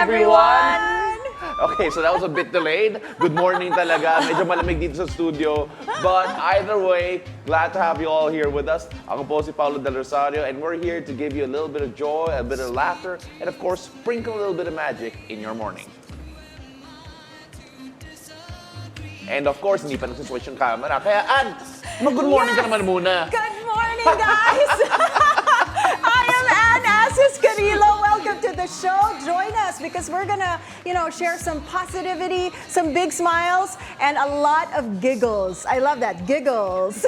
everyone! Okay, so that was a bit delayed. Good morning talaga. Medyo malamig dito sa studio. But either way, glad to have you all here with us. Ako po si Paolo del Rosario, and we're here to give you a little bit of joy, a bit of laughter, and of course, sprinkle a little bit of magic in your morning. And of course, hindi pa nagsiswitch yung camera. Kaya, Ann, mag-good morning ka naman muna. Good morning, guys! I am Ann Asis-Carilo. Welcome to the show. Join us because we're gonna, share some positivity, some big smiles, and a lot of giggles. I love that, giggles.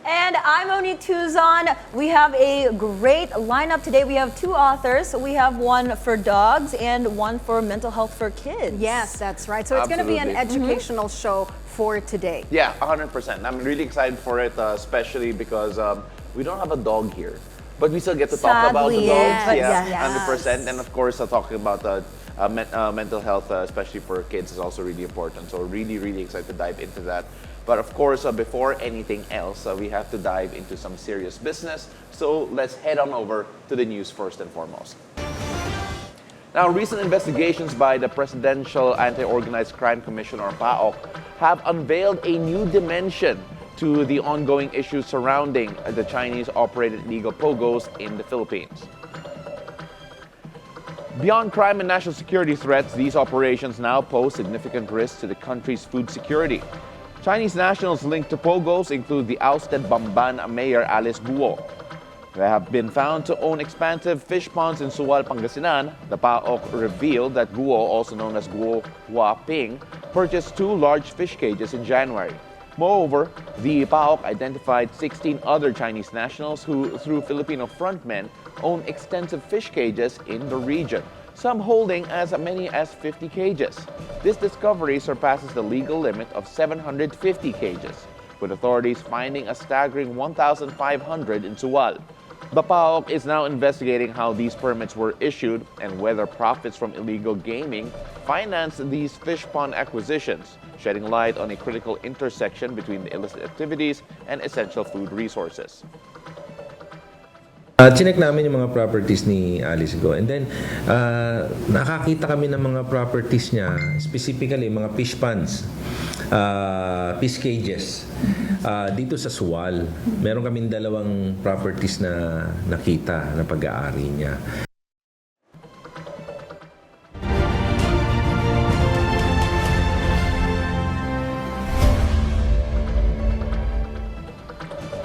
And I'm Monique Tuzon. We have a great lineup today. We have two authors. We have one for dogs and one for mental health for kids. Yes, that's right. So it's going to be an educational show for today. Yeah, 100%. I'm really excited for it, especially because we don't have a dog here. But we still get to talk about the dogs. Yes. Yeah, 100%. And of course, talking about mental health, especially for kids, is also really important. So really, really excited to dive into that. But of course, before anything else, we have to dive into some serious business. So let's head on over to the news first and foremost. Now, recent investigations by the Presidential Anti-Organized Crime Commission, or PAOC, have unveiled a new dimension to the ongoing issues surrounding the Chinese-operated illegal pogos in the Philippines. Beyond crime and national security threats, these operations now pose significant risks to the country's food security. Chinese nationals linked to pogos include the ousted Bamban Mayor Alice Guo. They have been found to own expansive fish ponds in Sual, Pangasinan. The PAOC revealed that Guo, also known as Guo Huaping, purchased 2 large fish cages in January. Moreover, the PAOC identified 16 other Chinese nationals who, through Filipino frontmen, own extensive fish cages in the region, some holding as many as 50 cages. This discovery surpasses the legal limit of 750 cages, with authorities finding a staggering 1,500 in Sual. The PAOC is now investigating how these permits were issued and whether profits from illegal gaming financed these fish pond acquisitions, shedding light on a critical intersection between the illicit activities and essential food resources. Chinek namin yung mga properties ni Alice Go, and then nakakita kami ng mga properties niya, specifically mga fish ponds, fish cages dito sa Sual. Meron kaming 2 properties na nakita na pag-aari niya.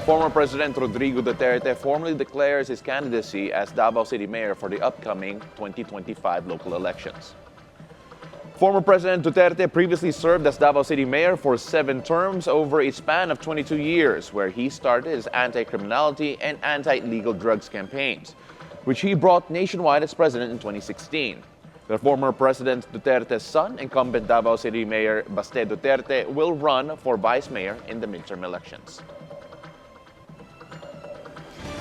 Former President Rodrigo Duterte formally declares his candidacy as Davao City Mayor for the upcoming 2025 local elections. Former President Duterte previously served as Davao City Mayor for 7 terms over a span of 22 years, where he started his anti-criminality and anti-illegal drugs campaigns, which he brought nationwide as president in 2016. The former President Duterte's son, incumbent Davao City Mayor Baste Duterte, will run for Vice Mayor in the midterm elections.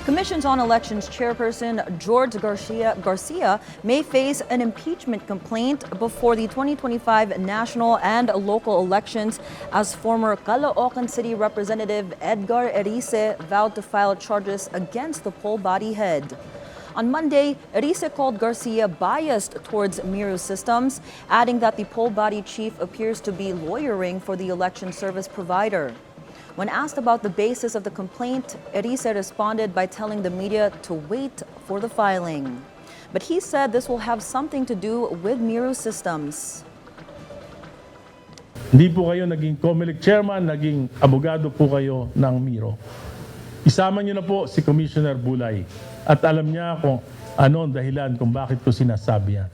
Commissions on Elections Chairperson George Garcia may face an impeachment complaint before the 2025 national and local elections as former Caloocan City Representative Edgar Erice vowed to file charges against the poll body head. On Monday, Erice called Garcia biased towards Miro Systems, adding that the poll body chief appears to be lawyering for the election service provider. When asked about the basis of the complaint, Erice responded by telling the media to wait for the filing. But he said this will have something to do with Miro Systems. Hindi po kayo naging COMELEC chairman, naging abogado po kayo ng Miro. Isama niyo na po si Commissioner Bulay at alam niya kung ano ang dahilan kung bakit ko sinasabi yan.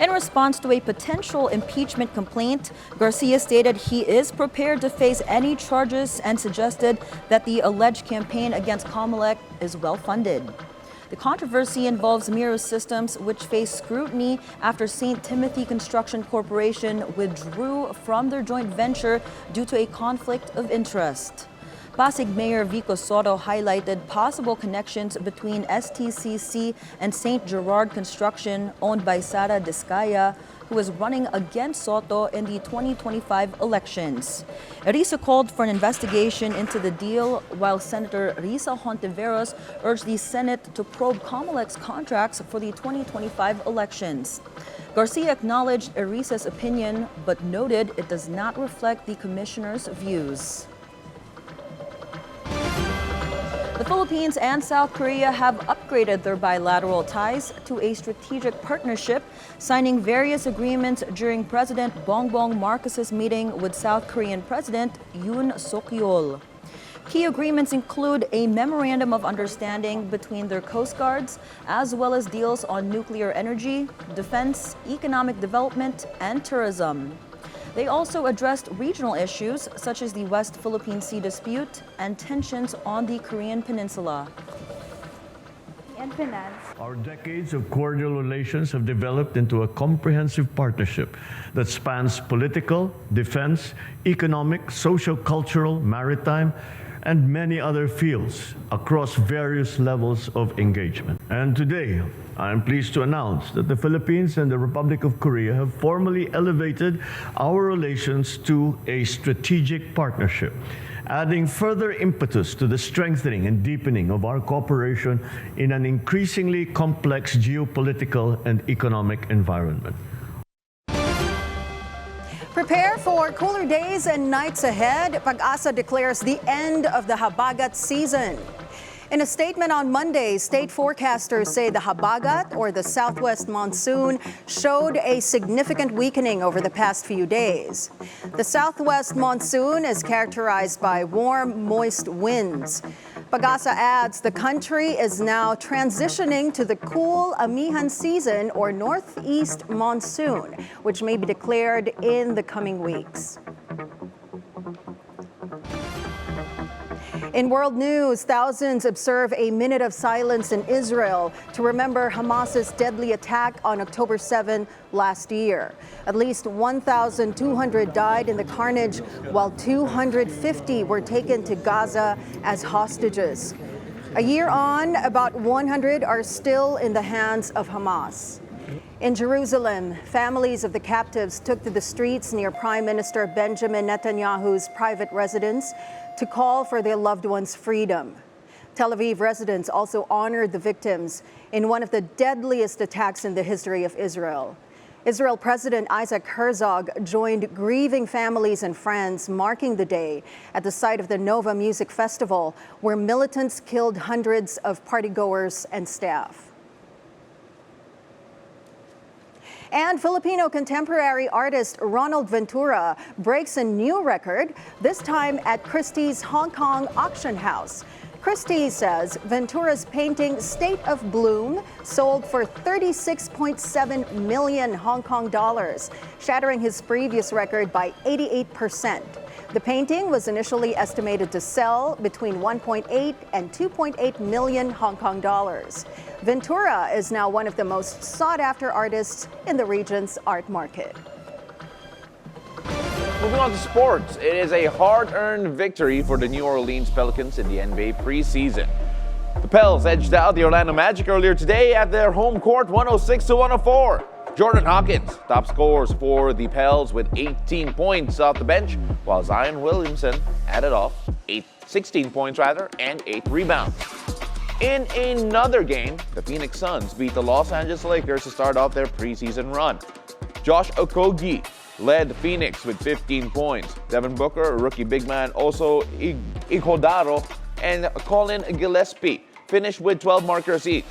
In response to a potential impeachment complaint, Garcia stated he is prepared to face any charges and suggested that the alleged campaign against COMELEC is well-funded. The controversy involves Miro Systems, which faced scrutiny after St. Timothy Construction Corporation withdrew from their joint venture due to a conflict of interest. Pasig Mayor Vico Soto highlighted possible connections between STCC and St. Gerard Construction, owned by Sara Discaya, who is running against Soto in the 2025 elections. Risa called for an investigation into the deal, while Senator Risa Hontiveros urged the Senate to probe Comelec's contracts for the 2025 elections. Garcia acknowledged Risa's opinion, but noted it does not reflect the commissioner's views. The Philippines and South Korea have upgraded their bilateral ties to a strategic partnership, signing various agreements during President Bongbong Marcos's meeting with South Korean President Yoon Suk-yeol. Key agreements include a memorandum of understanding between their coast guards, as well as deals on nuclear energy, defense, economic development, and tourism. They also addressed regional issues such as the West Philippine Sea dispute and tensions on the Korean Peninsula. And finance. Our decades of cordial relations have developed into a comprehensive partnership that spans political, defense, economic, socio-cultural, maritime, and many other fields across various levels of engagement. And today, I am pleased to announce that the Philippines and the Republic of Korea have formally elevated our relations to a strategic partnership, adding further impetus to the strengthening and deepening of our cooperation in an increasingly complex geopolitical and economic environment. Prepare for cooler days and nights ahead. Pagasa declares the end of the habagat season. In a statement on Monday, state forecasters say the habagat, or the southwest monsoon, showed a significant weakening over the past few days. The southwest monsoon is characterized by warm, moist winds. Pagasa adds the country is now transitioning to the cool amihan season, or northeast monsoon, which may be declared in the coming weeks. In world news, thousands observe a minute of silence in Israel to remember Hamas's deadly attack on October 7 last year. At least 1,200 died in the carnage, while 250 were taken to Gaza as hostages. A year on, about 100 are still in the hands of Hamas. In Jerusalem, families of the captives took to the streets near Prime Minister Benjamin Netanyahu's private residence to call for their loved ones' freedom. Tel Aviv residents also honored the victims in one of the deadliest attacks in the history of Israel. Israel President Isaac Herzog joined grieving families and friends marking the day at the site of the Nova Music Festival, where militants killed hundreds of partygoers and staff. And Filipino contemporary artist Ronald Ventura breaks a new record, this time at Christie's Hong Kong auction house. Christie says Ventura's painting State of Bloom sold for 36.7 million Hong Kong dollars, shattering his previous record by 88%. The painting was initially estimated to sell between 1.8 and 2.8 million Hong Kong dollars. Ventura is now one of the most sought-after artists in the region's art market. Moving on to sports, it is a hard-earned victory for the New Orleans Pelicans in the NBA preseason. The Pels edged out the Orlando Magic earlier today at their home court, 106-104. Jordan Hawkins, top scorers for the Pels with 18 points off the bench, while Zion Williamson added off 16 points and 8 rebounds. In another game, the Phoenix Suns beat the Los Angeles Lakers to start off their preseason run. Josh Okogie led Phoenix with 15 points. Devin Booker, rookie big man, also Iguodala, and Colin Gillespie finished with 12 markers each,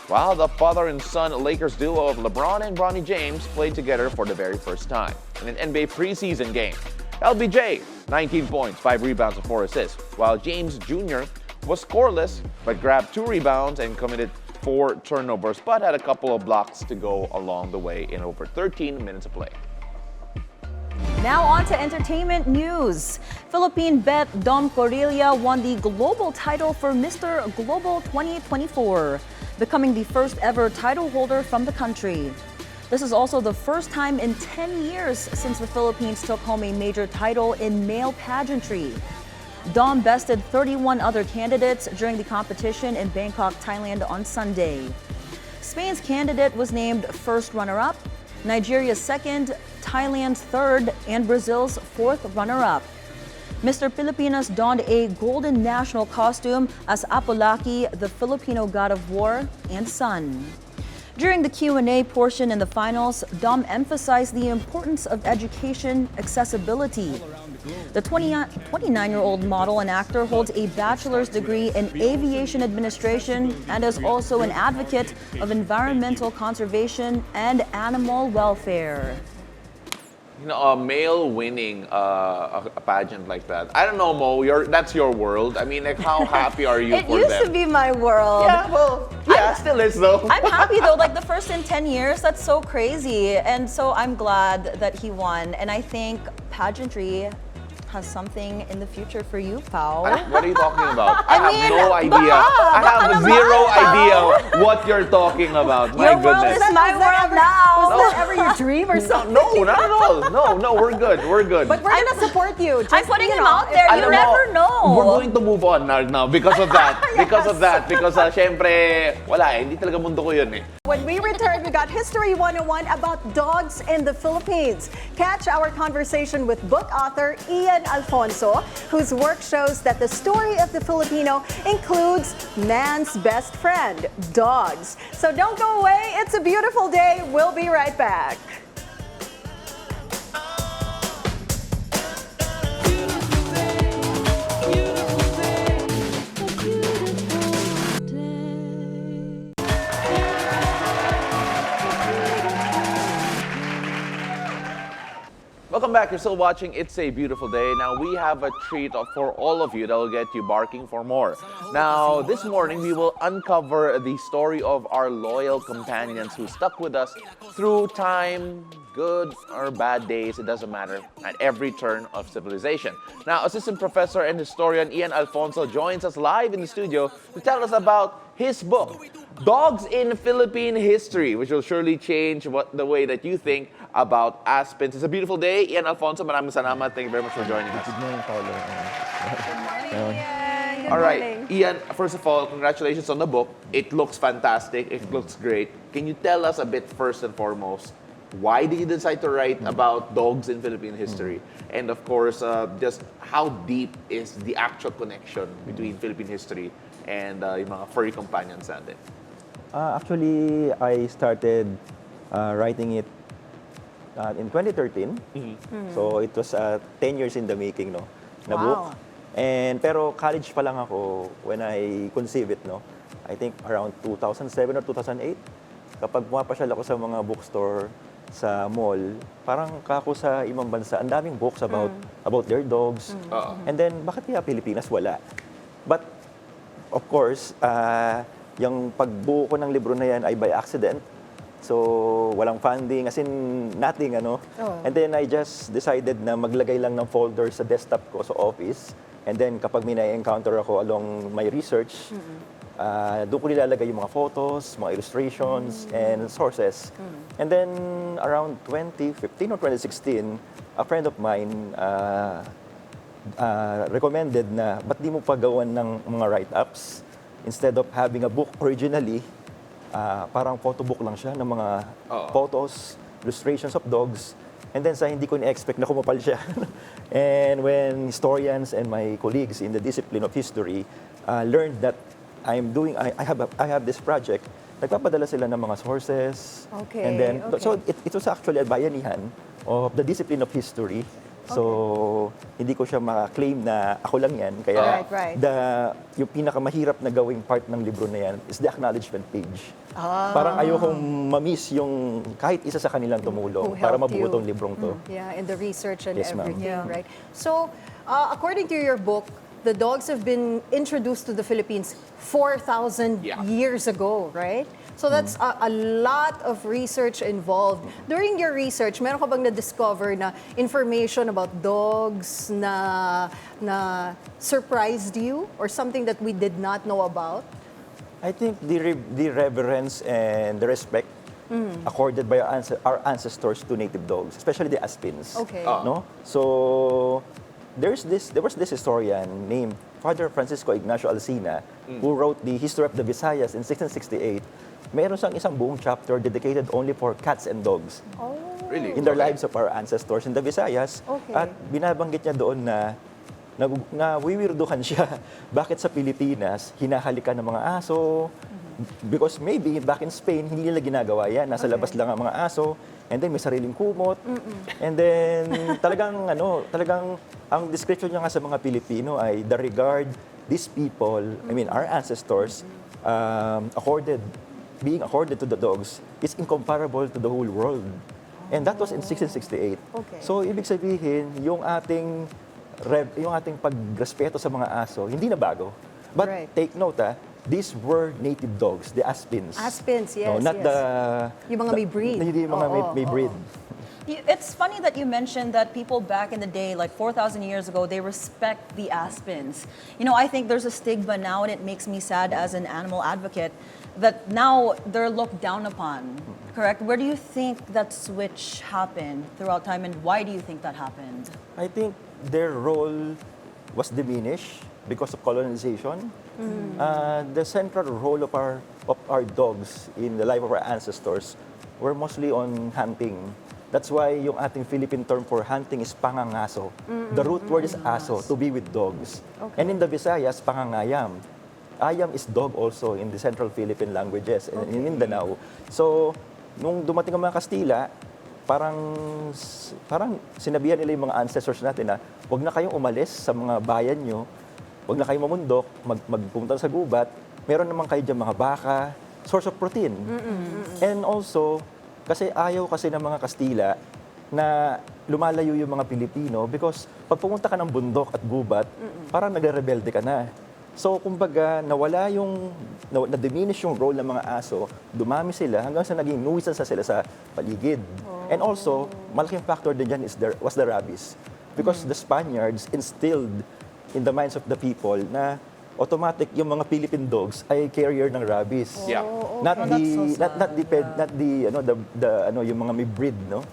while the father and son Lakers duo of LeBron and Bronny James played together for the very first time in an NBA preseason game. LBJ, 19 points, 5 rebounds, and 4 assists, while James Jr. was scoreless but grabbed 2 rebounds and committed 4 turnovers, but had a couple of blocks to go along the way in over 13 minutes of play. Now on to entertainment news. Philippine bet Dom Corilla won the global title for Mr. Global 2024, becoming the first ever title holder from the country. This is also the first time in 10 years since the Philippines took home a major title in male pageantry. Dom bested 31 other candidates during the competition in Bangkok, Thailand on Sunday. Spain's candidate was named first runner-up, Nigeria's second, Thailand's third, and Brazil's fourth runner-up. Mr. Pilipinas donned a golden national costume as Apolaki, the Filipino god of war and sun. During the Q&A portion in the finals, Dom emphasized the importance of education accessibility. The 29-year-old model and actor holds a bachelor's degree in aviation administration and is also an advocate of environmental conservation and animal welfare. You know, a male winning a pageant like that. I don't know, Mo. That's your world. I mean, like, how happy are you It for used them? to be my world. Yeah, well, yeah, still is though. I'm happy though, like the first in 10 years, that's so crazy. And so I'm glad that he won. And I think pageantry has something in the future for you, Pao. What are you talking about? I have mean, no idea. I have zero idea what you're talking about. My Your world goodness. is my world now. Was that ever your dream or something? No, not at all. No, we're good. We're good. But we're gonna support you. Just, I'm putting you him know, out there. Alam You mo, never know. We're going to move on now because of that. Because of that. Because syempre, wala hindi talaga mundo ko yun eh. When we return, we got History 101 about dogs in the Philippines. Catch our conversation with book author Ian Alfonso, whose work shows that the story of the Filipino includes man's best friend, dogs. So don't go away. It's a beautiful day. We'll be right back. Welcome back. You're still watching It's a Beautiful Day. Now, we have a treat for all of you that will get you barking for more. Now, this morning, we will uncover the story of our loyal companions who stuck with us through time, good or bad days, it doesn't matter, at every turn of civilization. Now, Assistant Professor and Historian Ian Alfonso joins us live in the studio to tell us about his book, Dogs in Philippine History, which will surely change the way that you think about Aspens. It's a beautiful day. Ian Alfonso, maraming salamat. Thank you very much for joining us. Good morning, Paolo. Good All right, morning. Ian, first of all, congratulations on the book. It looks fantastic. It looks great. Can you tell us a bit first and foremost, why did you decide to write about dogs in Philippine history? And of course, just how deep is the actual connection between Philippine history and yung mga furry companions natin? Actually, I started writing it in 2013. So it was 10 years in the making, no, na book. Wow. And pero college pa lang ako when I conceived it, no. I think around 2007 or 2008. Kapag pumapasyal ako sa mga bookstore sa mall, parang kako sa ibang bansa, ang daming books about their dogs. And then bakit kaya Pilipinas wala? But of course, yung pagbuo ko ng libro na yan ay by accident. So, walang funding, as in nothing, ano. And then I just decided na maglagay lang ng folder sa desktop ko sa office. And then kapag may na-encounter ako along my research, doon ko nilalagay yung mga photos, mga illustrations, and sources. And then around 2015 or 2016, a friend of mine recommended na ba't di mo pagawan ng mga write-ups instead of having a book originally. Parang photo book lang siya ng mga photos, illustrations of dogs. And then sa hindi ko ni-expect na kumapal siya. And when historians and my colleagues in the discipline of history learned that I have this project, nagpapadala sila ng mga sources. Okay, And then, okay. so it was actually a bayanihan of the discipline of history. So, hindi ko siya ma-claim na ako lang yan. Kaya Right. yung pinakamahirap na gawing part ng libro na yan is the acknowledgement page. Parang ayokong ma-miss yung kahit isa sa kanilang tumulong Who para helped mabuo you. tong librong to. Yeah, and the research and Yes, ma'am. everything, right? So, according to your book, the dogs have been introduced to the Philippines 4,000 years ago, right? So that's a lot of research involved. During your research, meron ka bang na-discover na information about dogs na surprised you or something that we did not know about? I think the reverence and the respect accorded by our ancestors to native dogs, especially the Aspens. Okay. No? So, there was this historian named Father Francisco Ignacio Alsina who wrote the History of the Visayas in 1668. Meron siyang isang buong chapter dedicated only for cats and dogs Really? in the lives of our ancestors in the Visayas. Okay. At binabanggit niya doon na nawiwirduhan siya. Bakit sa Pilipinas, hinahalikan ng mga aso? Because maybe back in Spain, hindi nila ginagawa yan. Nasa labas lang ang mga aso. And then may sariling kumot. And then talagang ang description niya nga sa mga Pilipino ay the regard these people, I mean our ancestors, being accorded to the dogs is incomparable to the whole world. And that was in 1668. Okay. So ibig sabihin, yung ating pagrespeto sa mga aso, hindi na bago. But Right. take note, these were native dogs, the Aspins. Aspins, yes, No, not yes. the... Yung mga may breed. Hindi yung mga may breed. It's funny that you mentioned that people back in the day, like 4,000 years ago, they respect the aspens. You know, I think there's a stigma now, and it makes me sad as an animal advocate, that now they're looked down upon, correct? Where do you think that switch happened throughout time, and why do you think that happened? I think their role was diminished because of colonization. The central role of our dogs in the life of our ancestors were mostly on hunting. That's why yung ating Philippine term for hunting is pangangaso. The root word is aso, to be with dogs. Okay. And in the Visayas, pangangayam. Ayam is dog also in the Central Philippine languages and in Mindanao. So, nung dumating ang mga Kastila, parang sinabihan nila yung mga ancestors natin na huwag na kayong umalis sa mga bayan nyo, huwag na kayong mamundok, magpumunta sa gubat, meron naman kayo dyan mga baka, source of protein. And also, kasi ayaw kasi ng mga Kastila na lumalayo yung mga Pilipino because pag pumunta ka ng bundok at gubat, parang nagre-rebelde ka na. So, kumbaga, na-diminish yung role ng mga aso, dumami sila hanggang sa naging nuisance na sila sa paligid. And also, malaking factor din dyan was the rabies. Because the Spaniards instilled in the minds of the people na automatic yung mga Philippine dogs ay carrier ng rabies. Yeah. Not yung mga may breed, no?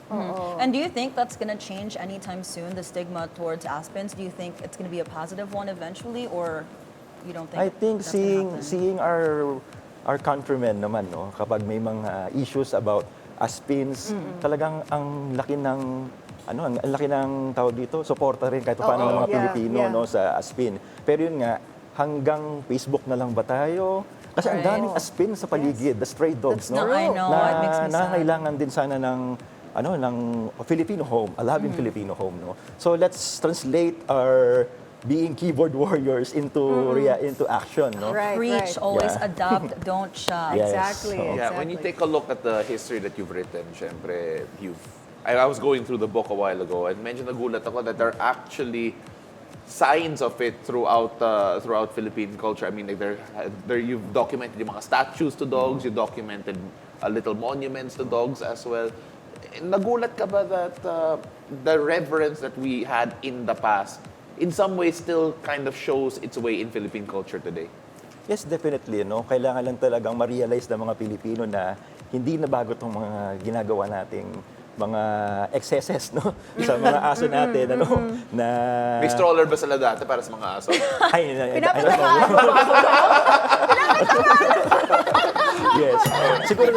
And do you think that's going to change anytime soon, the stigma towards aspens? Do you think it's going to be a positive one eventually, or you don't think I think that's gonna happen? seeing our countrymen naman, no, kapag may mga issues about aspins, talagang ang laki ng tawag dito, suporta rin kahit paano ng mga Pilipino no sa aspin. Pero yun nga, hanggang Facebook na lang ba tayo? Kasi ang daming aspin sa paligid, the stray dogs, no? I know, it makes me sad. Nangangailangan din sana ng Filipino home, a loving Filipino home, no? So let's translate our being keyboard warriors into action, no? Right, Preach, right. always Yeah. adapt, don't shy. Yes. Exactly. So- Yeah, when you take a look at the history that you've written, syempre, I was going through the book a while ago and medyo nagulat ako that there are actually signs of it throughout Philippine culture. I mean, like there you've documented yung mga statues to dogs, you documented little monuments to dogs as well. Nagulat ka ba that the reverence that we had in the past in some ways still kind of shows its way in Philippine culture today? Yes, definitely, no. Kailangan lang talagang ma-realize ng mga Pilipino na hindi na bago itong mga ginagawa nating mga excesses, no, sa mga aso natin, na... May stroller ba sila dati para sa mga aso? Yes. Siguro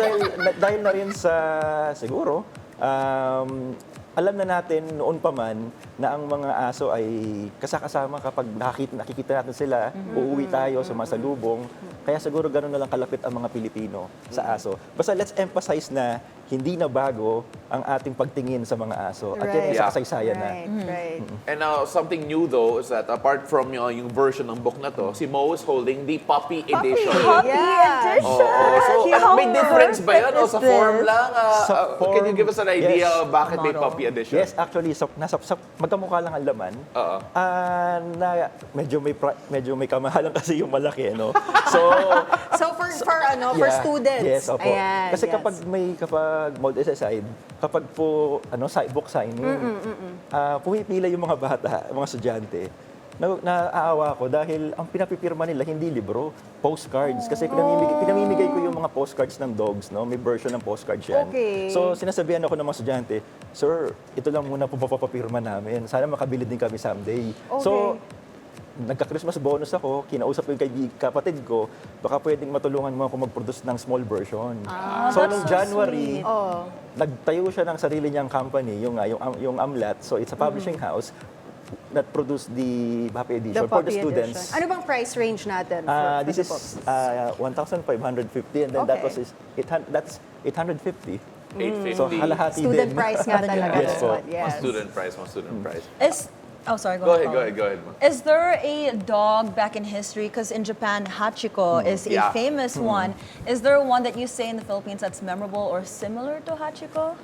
dahil na rin sa, alam na natin noon pa man na ang mga aso ay kasakasama kapag nakikita natin sila, uuwi tayo sa masalubong. Kaya siguro gano'n na lang kalapit ang mga Pilipino sa aso. Basta let's emphasize na hindi na bago ang ating pagtingin sa mga aso. At yan ay sa kasaysayan na. Right. And now, something new though is that apart from yung version ng book na to, si Mo is holding the puppy edition. Puppy Yeah. edition! So, How may difference ba yun? O perfect sa is form this? lang? Sa Can you form, give us an idea yes. of bakit may Model. puppy edition? Yes, actually, magkamukha lang ang laman. Oo. Na medyo may kamahalan kasi yung malaki, no? So, So for students. Yes, opo. Ayan, Kasi yes. kapag mold aside, kapag po book signing, pumipila yung mga bata, mga estudyante. naaawa ko dahil ang pinapipirma nila hindi libro, postcards. Kasi pinamimigay ko yung mga postcards ng dogs, no? May version ng postcards yan. Okay. So sinasabihan ako ng mga estudyante, "Sir, ito lang muna po papapirma namin. Sana makabili din kami someday." So nagka-Christmas bonus ako, kinausap ko yung kapatid ko, baka pwedeng matulungan mo ako mag-produce ng small version. So nung January, nagtayo siya ng sarili niyang company, yung Amlat. So it's a publishing house that produced the Happy Edition for the puppy students. edition. Ano bang price range natin for This the is books? 1,550 and then that Okay. was that's 850. 850. So halahati Student din. price nga talaga. Yes this po. one. Yes. One student price. Sorry, Go ahead, Paolo. go ahead. Ma. Is there a dog back in history? Because in Japan, Hachiko is a Yeah. famous one. Is there one that you say in the Philippines that's memorable or similar to Hachiko?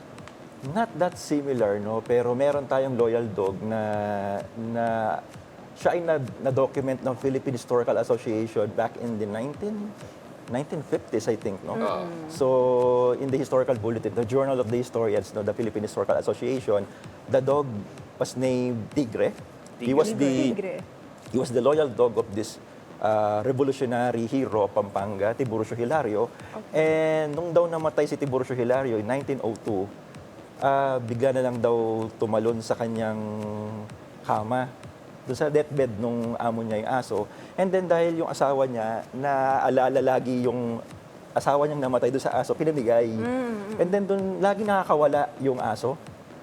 Not that similar, no? Pero meron tayong loyal dog na siya ay na-document ng Philippine Historical Association back in the 1950s, I think, no? So, in the historical bulletin, the Journal of the Historians, no, the Philippine Historical Association, the dog was named Digre. He was Digre. the loyal dog of this revolutionary hero of Pampanga, Tiburcio Hilario. And nung daw namatay si Tiburcio Hilario in 1902, bigla na lang daw tumalon sa kanyang kama, doon sa deathbed nung amo niya yung aso. And then dahil yung asawa niya, naaalala lagi yung asawa niyang namatay doon sa aso, pinamigay. And then doon lagi nakakawala yung aso.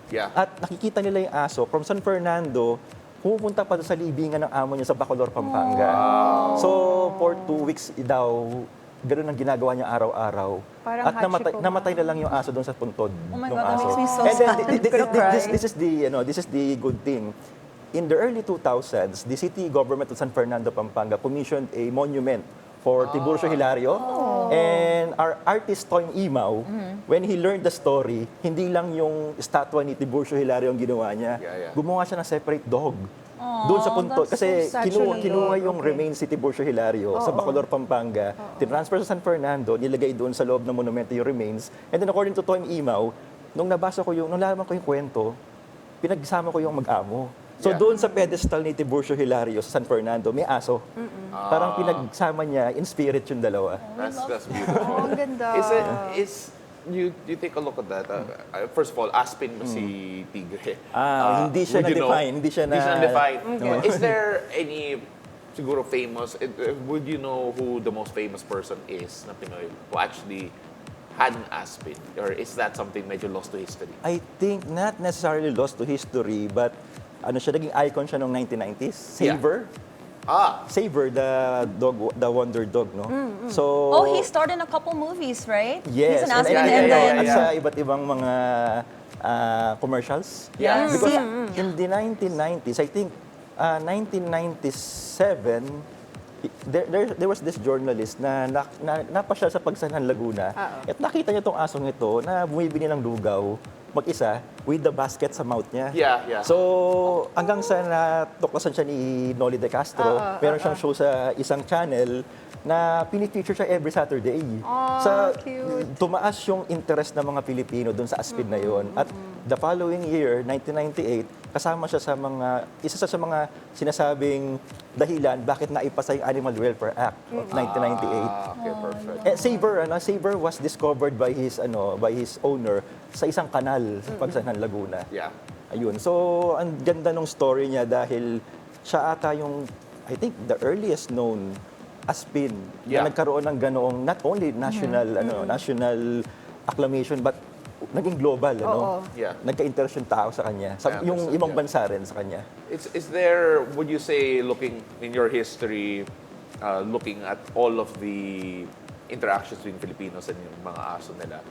Yeah. At nakikita nila yung aso from San Fernando, pumupunta pa doon sa libingan ng amo niya sa Bacolor, Pampanga. So, for 2 weeks daw, ganoon ang ginagawa niya araw-araw. Parang At Hachiko namatay na lang yung aso doon sa puntod Oh my ng God, that aso. makes me so And then, sad. this is the good thing. In the early 2000s, the city government of San Fernando, Pampanga commissioned a monument for Tiburcio Hilario. And our artist, Toym Imaw, when he learned the story, hindi lang yung statwa ni Tiburcio Hilario ang ginawa niya. Yeah. Gumawa siya ng separate dog. Doon sa puntod. that's Kasi so sad. kinuha yung remains si Tiburcio Hilario sa Bacolor, Pampanga. Tinransfer sa San Fernando, nilagay doon sa loob ng monumento yung remains. And then according to Toym Imaw, nung nalaman ko yung kwento, pinagsama ko yung mag-amo. So Yeah. doon sa pedestal ni Tiburcio Hilario sa San Fernando, may aso. Parang pinagsama niya, in spirit yung dalawa. That's beautiful. Oh, ang ganda. You take a look at that. First of all, Aspin mo si Tigre. Hindi siya Would you know? na-define. Hindi siya na-define. No. Is there any siguro famous, would you know who the most famous person is na Pinoy who actually had an Aspin? Or is that something medyo lost to history? I think not necessarily lost to history, but naging icon siya noong 1990s. Saver. Saver, the wonder dog, no? So, He starred in a couple movies, right? yes. He's an Asin and, and then... at sa iba't ibang mga commercials. Yes. Because in the 1990s, I think 1997, there was this journalist na napasyal sa Pagsanhan, Laguna. At nakita niya itong asong ito na bumibili ng lugaw mag-isa with the basket sa mouth niya. Yeah. So, hanggang sa natuklasan siya ni Noli De Castro, meron siyang show sa isang channel na pinifeature siya every Saturday. Cute. Tumaas yung interest ng mga Pilipino doon sa Aspin na yon. At the following year, 1998, kasama siya isa sa mga sinasabing dahilan bakit naipasa yung Animal Welfare Act of 1998. Okay, perfect. Saver was discovered by his owner sa isang kanal sa Pagsanhan, Laguna. Yeah. Ayun. So, ang ganda ng story niya dahil siya ata yung, I think, the earliest known Aspin Yeah. na nagkaroon ng ganoong not only national national acclamation but naging global, Yeah. Nagka-interest yung tao sa kanya. I Yung understand, ibang yeah. bansa rin sa kanya. Is there, would you say, looking in your history, looking at all of the interactions between Filipinos and yung mga aso nila,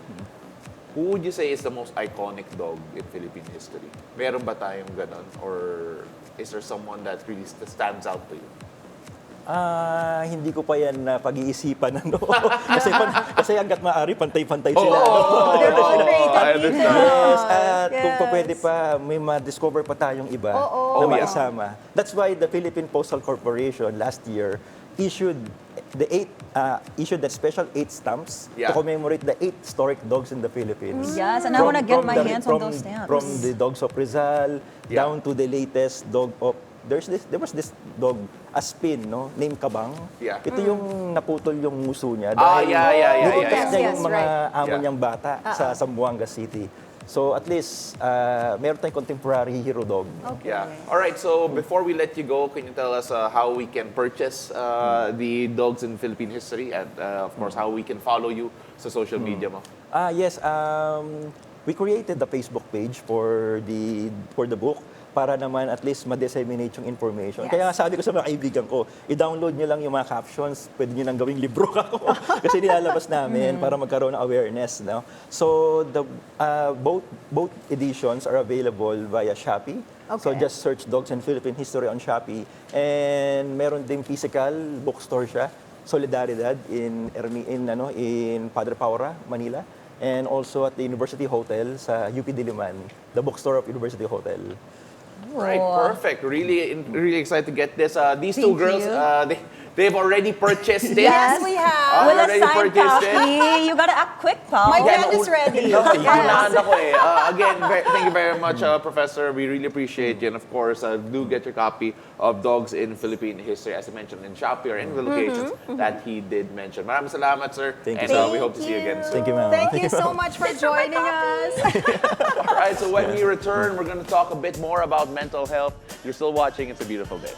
who would you say is the most iconic dog in Philippine history? Meron ba tayong ganon? Or is there someone that really stands out to you? Hindi ko pa yan pag-iisipan, kasi hangga't maaari, pantay-pantay sila. They're all created I understand. Yes, at kung Yes. pa pwede pa, may ma-discover pa tayong iba na maisama. That's why the Philippine Postal Corporation last year issued the special 8 stamps to Yeah. commemorate the 8 historic dogs in the Philippines. Yes, and I want to get my hands on those stamps. From the dogs of Rizal down to the latest dog of there was this dog, Aspin, no, named Kabang. Yeah. Ito yung naputol yung nguso niya Yeah. niya yung Yes, mga right. amo niyang bata sa Zamboanga City. So at least meron tayong contemporary hero dog. Okay. Yeah. All right. So before we let you go, can you tell us how we can purchase the dogs in Philippine history, and of course how we can follow you sa social media mo? Yes, we created the Facebook page for the book para naman at least ma-disseminate yung information. Yes. Kaya nga sabi ko sa mga kaibigan ko, i-download nyo lang yung mga captions, pwede nyo nang gawing libro ako. Kasi nilalabas namin para magkaroon ng awareness. No? So both editions are available via Shopee. So Okay. just search Dogs and Philippine History on Shopee. And meron ding physical bookstore siya, Solidaridad in Padre Paura, Manila. And also at the University Hotel sa UP Diliman, the bookstore of University Hotel. Right, perfect. Really excited to get this. These two Thank girls, you. they've already purchased it. Yes, we have. With a Already signed purchased it. copy. You gotta act quick, pal. My pen is ready. Yes. Again, thank you very much, Professor. We really appreciate you. And of course, do get your copy of Dogs in Philippine History, as I mentioned, in Shopee or any of the locations that he did mention. Maraming salamat, sir. Thank you, And sir. we hope to see you again soon. Thank you, ma'am. Thank you so much for joining us. All right, so when we return, we're going to talk a bit more about mental health. You're still watching It's a Beautiful Day.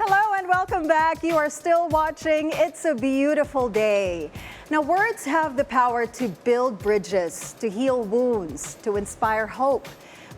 Hello and welcome back. You are still watching It's a Beautiful Day. Now, words have the power to build bridges, to heal wounds, to inspire hope.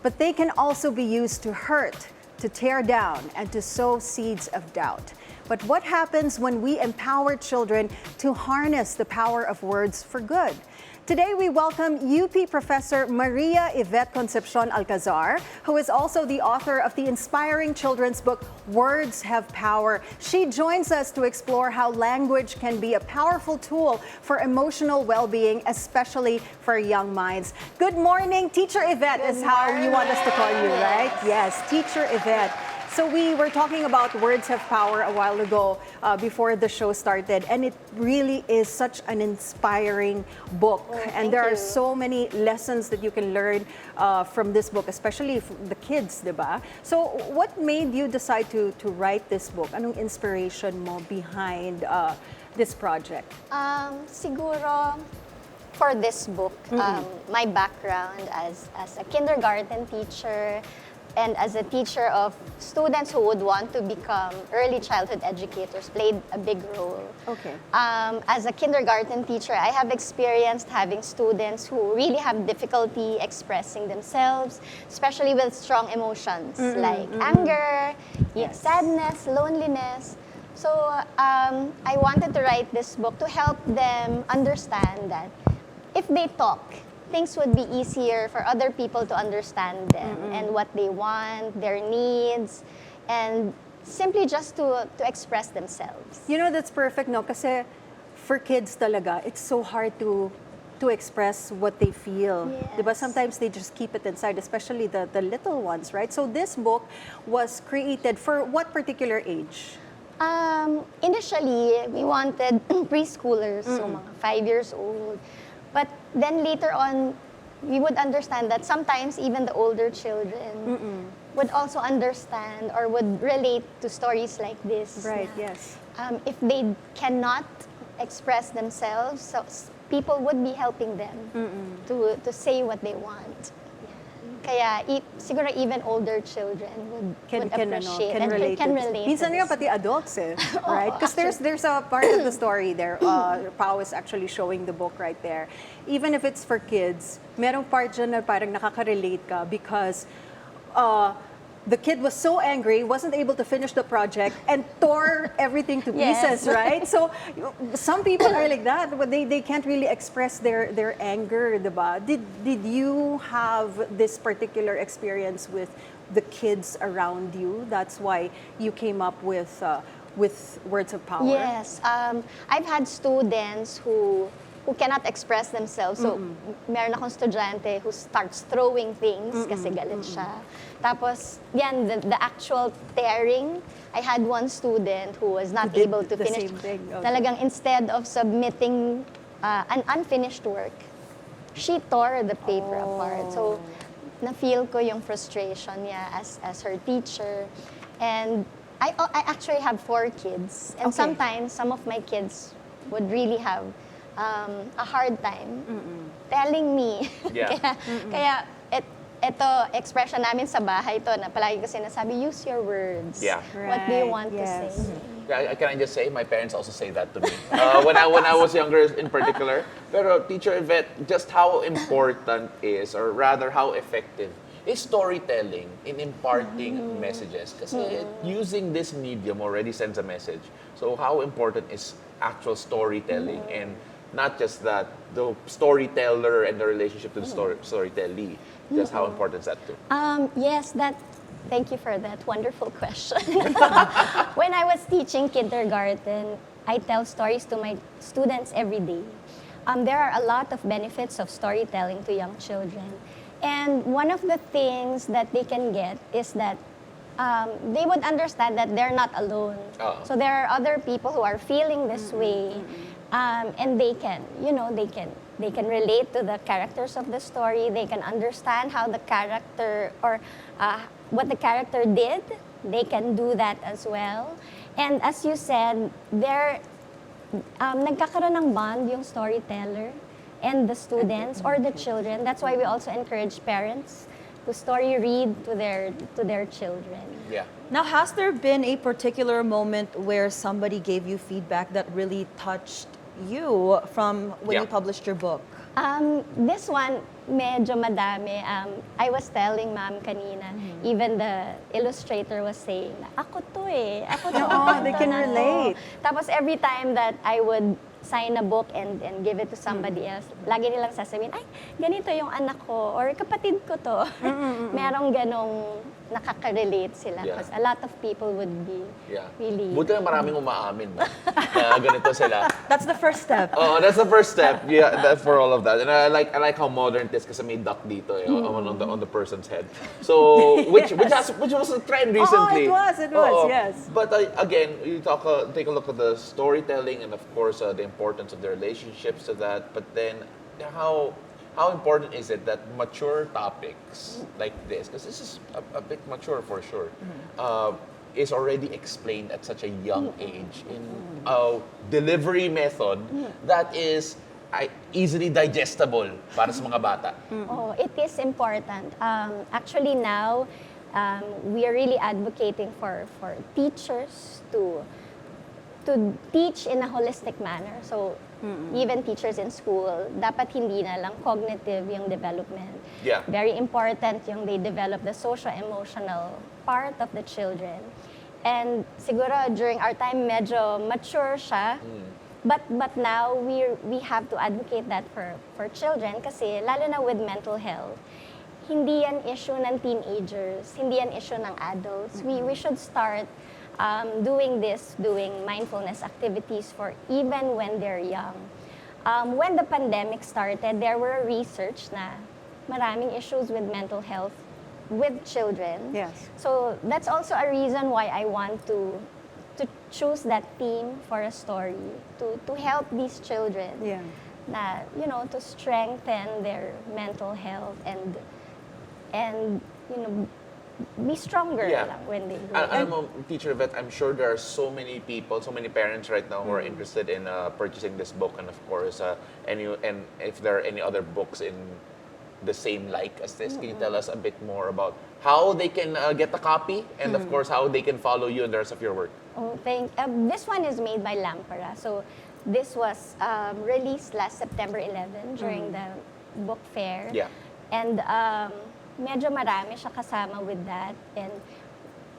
But they can also be used to hurt, to tear down, and to sow seeds of doubt. But what happens when we empower children to harness the power of words for good? Today, we welcome UP Professor Maria Yvette Concepcion Alcazar, who is also the author of the inspiring children's book, Words Have Power. She joins us to explore how language can be a powerful tool for emotional well-being, especially for young minds. Good morning, Teacher Yvette is how you want us to call you, right? Yes, Teacher Yvette. So we were talking about Words Have Power a while ago before the show started, and it really is such an inspiring book. And there are so many lessons that you can learn from this book, especially for the kids, diba? So what made you decide to write this book? Anong inspiration mo behind this project? Siguro, for this book, my background as a kindergarten teacher, and as a teacher of students who would want to become early childhood educators played a big role. Okay. As a kindergarten teacher, I have experienced having students who really have difficulty expressing themselves, especially with strong emotions like anger, sadness, loneliness. So I wanted to write this book to help them understand that if they talk, things would be easier for other people to understand them and what they want, their needs, and simply just to express themselves. You know, that's perfect, no? Kasi for kids talaga, it's so hard to express what they feel. Yes. Diba? Sometimes they just keep it inside, especially the little ones, right? So this book was created for what particular age? Initially, we wanted preschoolers, so mga 5 years old. But then later on, we would understand that sometimes even the older children would also understand or would relate to stories like this. Right, yes. If they cannot express themselves, so people would be helping them to say what they want. Kaya siguro even older children would appreciate can relate. can relate. Minsan nga pati adults right? Because there's a part of the story there. Pao is actually showing the book right there. Even if it's for kids, merong part dyan na parang nakaka-relate ka because the kid was so angry, wasn't able to finish the project, and tore everything to pieces, right? So some people are like that. They can't really express their anger, diba? Did you have this particular experience with the kids around you? That's why you came up with Words of Power? Yes. I've had students who cannot express themselves. So, meron akong estudyante who starts throwing things kasi galit siya. Tapos, yan, the actual tearing, I had one student who was not did able to the finish. same thing, okay. Talagang instead of submitting an unfinished work, she tore the paper apart. So, na-feel ko yung frustration niya as her teacher. And I actually have 4 kids. And Okay. sometimes, some of my kids would really have a hard time telling me. Yeah. kaya ito, expression namin sa bahay to na palagi ko sinasabi, use your words. Yeah. What do you Right, want to yes. say? Yeah, can I just say, my parents also say that to me. When I was younger in particular. Pero Teacher Yvette, just how important is, or rather how effective, is storytelling in imparting messages? Kasi using this medium already sends a message. So how important is actual storytelling and not just that, the storyteller and the relationship to the storytellee. Just how important is that too? Yes, thank you for that wonderful question. When I was teaching kindergarten, I tell stories to my students every day. There are a lot of benefits of storytelling to young children. And one of the things that they can get is that they would understand that they're not alone. So there are other people who are feeling this way, and they can relate to the characters of the story. They can understand how the character or what the character did. They can do that as well. And as you said, nagkakaroon ng bond yung storyteller and the students or the children. That's why we also encourage parents to story read to their children. Yeah. Now, has there been a particular moment where somebody gave you feedback that really touched you from when you published your book? This one, medyo madami. I was telling ma'am kanina, even the illustrator was saying, ako to eh. Ako to. Oo, they can to. relate. Tapos every time that I would sign a book and give it to somebody else, lagi nilang sasabihin, ay, ganito yung anak ko, or kapatid ko to. Merong ganong nakaka-relate sila. Yeah. Because a lot of people would be really... Buti na maraming umaamin, no? Na ganito sila. That's the first step. Oh, that's the first step. Yeah, that's for all of that. And I like how modern it is kasi may duck dito on the person's head. So which was a trend recently. Oh, it was, yes. But again, you take a look at the storytelling and of course the importance of the relationships to that. But then how important is it that mature topics like this, because this is a bit mature for sure, is already explained at such a young age in a delivery method that is easily digestible para sa mga bata? Oh, it is important. Actually now, we are really advocating for teachers to teach in a holistic manner. So, even teachers in school, dapat hindi na lang cognitive yung development. Yeah. Very important yung they develop the social-emotional part of the children. And siguro during our time, medyo mature siya. But now, we have to advocate that for children kasi lalo na with mental health. Hindi yan issue ng teenagers, hindi yan issue ng adults. We should start doing mindfulness activities for even when they're young. When the pandemic started, there were research na maraming issues with mental health with children. Yes. So that's also a reason why I want to choose that theme for a story, to help these children. Yeah. Na, to strengthen their mental health and be stronger lang when they grow. Alam mo, Teacher Yvette, I'm sure there are so many people, so many parents right now who are interested in purchasing this book, and of course, and if there are any other books in the same like as this, can you tell us a bit more about how they can get a copy, and of course, how they can follow you and the rest of your work? Oh, this one is made by Lampara. So this was released last September 11 during the book fair. Yeah. And medyo marami siya kasama with that. And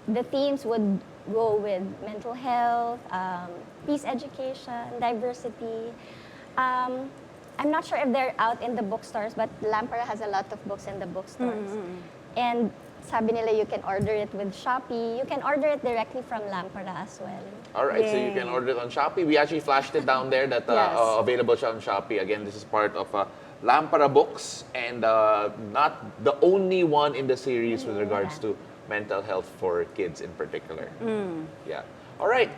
the themes would go with mental health, peace education, diversity. I'm not sure if they're out in the bookstores, but Lampara has a lot of books in the bookstores. And sabi nila you can order it with Shopee. You can order it directly from Lampara as well. All right, so you can order it on Shopee. We actually flashed it down there that Yes. available siya on Shopee. Again, this is part of Lampara Books, and not the only one in the series with regards to mental health for kids in particular. Yeah. All right,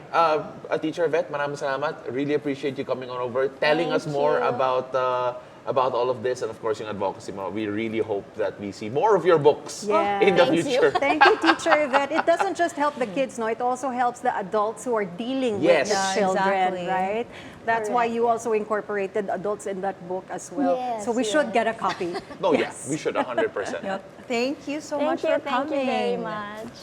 Teacher Yvette, maraming salamat. Really appreciate you coming on over, telling us more about all of this, and of course yung advocacy mo. We really hope that we see more of your books in the future. Thank you, Teacher Yvette. It doesn't just help the kids, no? It also helps the adults who are dealing with the children, right? That's why you also incorporated adults in that book as well. Yes, so we should get a copy. Oh yeah, we should 100%. Thank you so much for coming. Thank you very much.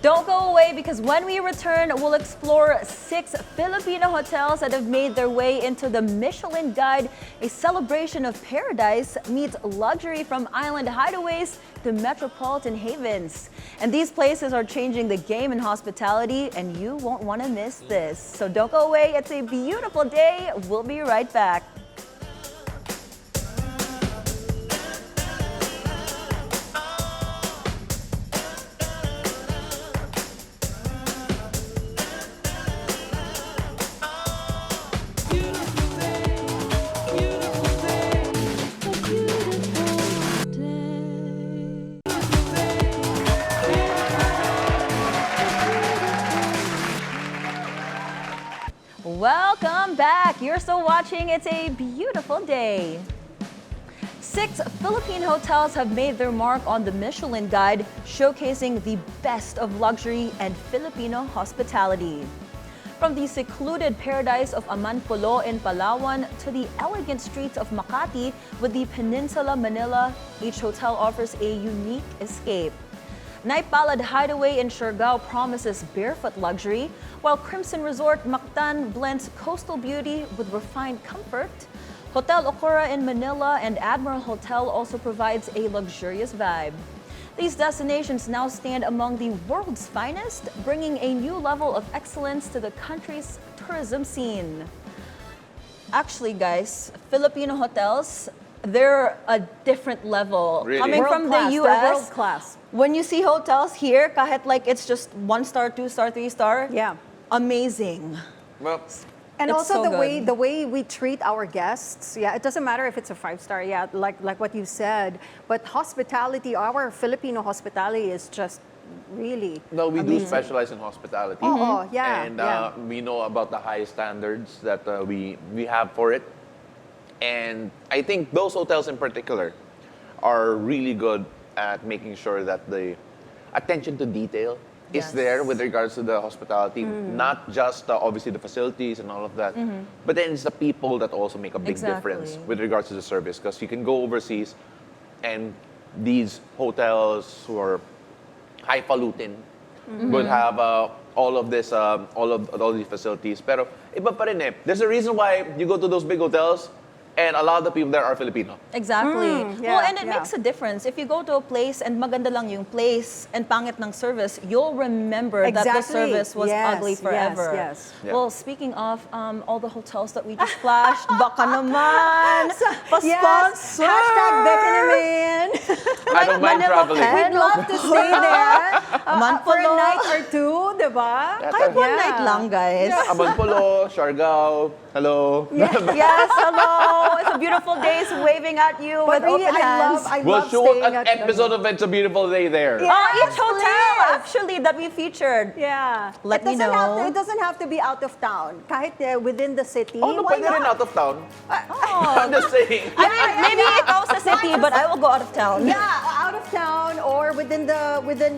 Don't go away, because when we return, we'll explore 6 Filipino hotels that have made their way into the Michelin Guide. A celebration of paradise meets luxury from island hideaways to metropolitan havens. And these places are changing the game in hospitality, and you won't want to miss this. So don't go away. It's a beautiful day. We'll be right back. Welcome back. You're still watching It's a Beautiful Day. 6 Philippine hotels have made their mark on the Michelin Guide, showcasing the best of luxury and Filipino hospitality. From the secluded paradise of Amanpulo in Palawan to the elegant streets of Makati with the Peninsula Manila, each hotel offers a unique escape. Naipalad Hideaway in Siargao promises barefoot luxury, while Crimson Resort Mactan blends coastal beauty with refined comfort. Hotel Okura in Manila and Admiral Hotel also provides a luxurious vibe. These destinations now stand among the world's finest, bringing a new level of excellence to the country's tourism scene. Actually, guys, Filipino hotels, they're a different level. Really? Coming World from class, the they're US, world class. when you see hotels here, kahit like it's just 1-star, 2-star, 3-star, Yeah. amazing. Well, And It's also so the good. way we treat our guests, it doesn't matter if it's a 5-star, like what you said, but hospitality, our Filipino hospitality is just really no, we do specialize in hospitality. Oh, yeah, And yeah. we know about the high standards that we have for it. And I think those hotels in particular are really good at making sure that the attention to detail is there with regards to the hospitality, not just obviously the facilities and all of that, but then it's the people that also make a big difference with regards to the service. Because you can go overseas and these hotels who are highfalutin would have all of this, all these facilities. Pero iba pa rin eh. There's a reason why you go to those big hotels and a lot of the people there are Filipino. Exactly. yeah, Well, and it yeah. makes a difference. If you go to a place and maganda lang yung place and pangit ng service, you'll remember that the Exactly. service was Yes, ugly forever. yes. Yeah. Well, speaking of all the hotels that we just flashed, baka naman, pa-sponsor! Hashtag Becca naman. I don't mind Manila traveling. Pen. We'd love to stay there for a Manpulo. night or two, di ba? Kahit one night lang, guys. Amanpulo, Siargao, hello. Yes, hello. It's a beautiful day. It's waving at you But with really, open hands. I We'll love shoot staying an at episode of It's a Beautiful Day there. Each hotel, please. actually, that we featured. Yeah. Let me It know. doesn't have to be out of town. Kahit within the city. Oh, no, why pwede rin not? out of town. Oh. I'm just saying. I mean, maybe ikaw sa city, but I will go out of town. Yeah, out of town or within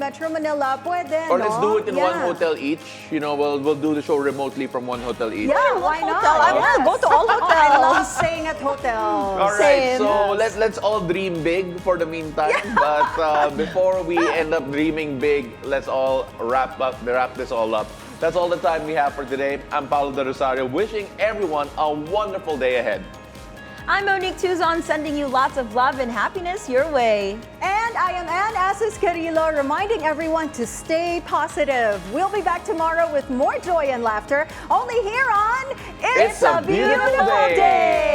Metro Manila, pwede, Or no? let's do it in one Yeah. hotel each. You know, we'll do the show remotely from one hotel each. Yeah, why not? Hotel. I want to go to all hotels. I love staying at hotels. All right, Same. so let's all dream big for the meantime. But before we end up dreaming big, let's all wrap this all up. That's all the time we have for today. I'm Paolo de Rosario, wishing everyone a wonderful day ahead. I'm Monique Tuzon, sending you lots of love and happiness your way. And I am Asis-Carilo, reminding everyone to stay positive. We'll be back tomorrow with more joy and laughter, only here on It's a Beautiful Day.